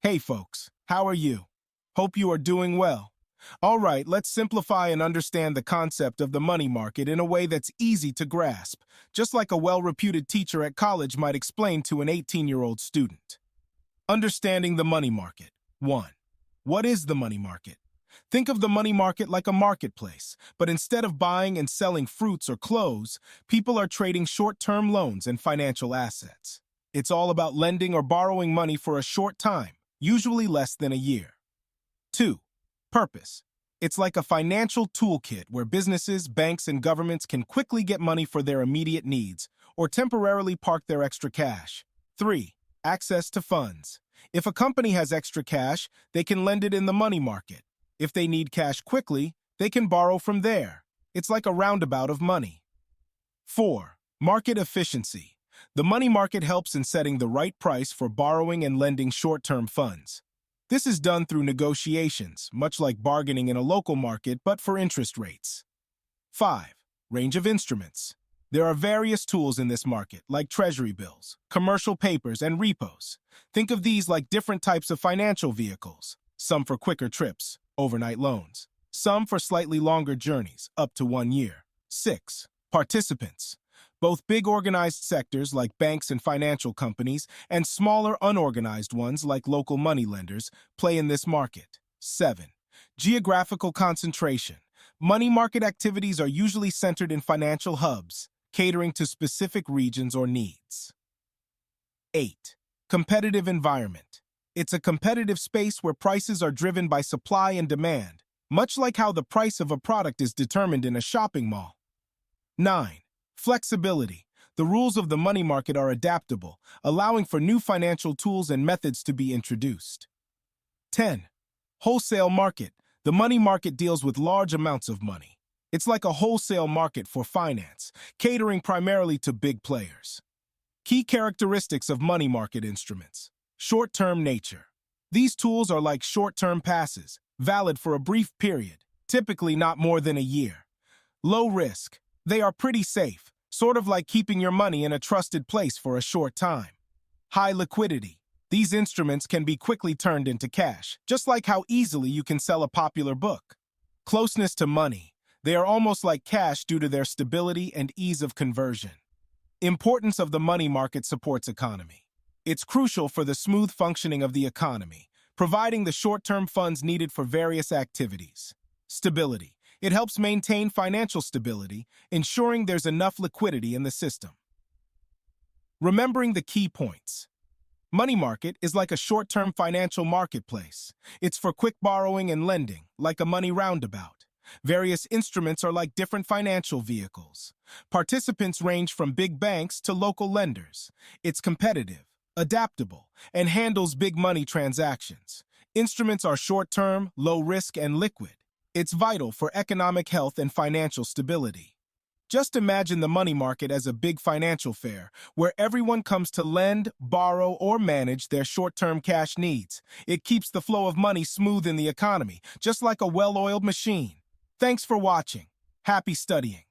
Hey folks, how are you? Hope you are doing well. All right, let's simplify and understand the concept of the money market in a way that's easy to grasp, just like a well-reputed teacher at college might explain to an 18-year-old student. Understanding the money market. 1. What is the money market? Think of the money market like a marketplace, but instead of buying and selling fruits or clothes, people are trading short-term loans and financial assets. It's all about lending or borrowing money for a short time, usually less than a year. 2. Purpose. It's like a financial toolkit where businesses, banks, and governments can quickly get money for their immediate needs or temporarily park their extra cash. 3. Access to funds. If a company has extra cash, they can lend it in the money market. If they need cash quickly, they can borrow from there. It's like a roundabout of money. 4. Market efficiency. The money market helps in setting the right price for borrowing and lending short-term funds. This is done through negotiations, much like bargaining in a local market, but for interest rates. 5. Range of instruments. There are various tools in this market, like Treasury bills, commercial papers, and repos. Think of these like different types of financial vehicles, some for quicker trips, overnight loans, some for slightly longer journeys, up to 1 year. 6. Participants. Both big organized sectors like banks and financial companies and smaller unorganized ones like local moneylenders play in this market. 7. Geographical concentration. Money market activities are usually centered in financial hubs, catering to specific regions or needs. 8. Competitive environment. It's a competitive space where prices are driven by supply and demand, much like how the price of a product is determined in a shopping mall. 9. Flexibility. The rules of the money market are adaptable, allowing for new financial tools and methods to be introduced. 10. Wholesale market. The money market deals with large amounts of money. It's like a wholesale market for finance, catering primarily to big players. Key characteristics of money market instruments. Short-term nature. These tools are like short-term passes, valid for a brief period, typically not more than a year. Low risk. They are pretty safe, sort of like keeping your money in a trusted place for a short time. High liquidity. These instruments can be quickly turned into cash, just like how easily you can sell a popular book. Closeness to money. They are almost like cash due to their stability and ease of conversion. Importance of the money market supports economy. It's crucial for the smooth functioning of the economy, providing the short-term funds needed for various activities. Stability. It helps maintain financial stability, ensuring there's enough liquidity in the system. Remembering the key points. Money market is like a short-term financial marketplace. It's for quick borrowing and lending, like a money roundabout. Various instruments are like different financial vehicles. Participants range from big banks to local lenders. It's competitive, adaptable, and handles big money transactions. Instruments are short-term, low-risk, and liquid. It's vital for economic health and financial stability. Just imagine the money market as a big financial fair where everyone comes to lend, borrow, or manage their short-term cash needs. It keeps the flow of money smooth in the economy, just like a well-oiled machine. Thanks for watching. Happy studying.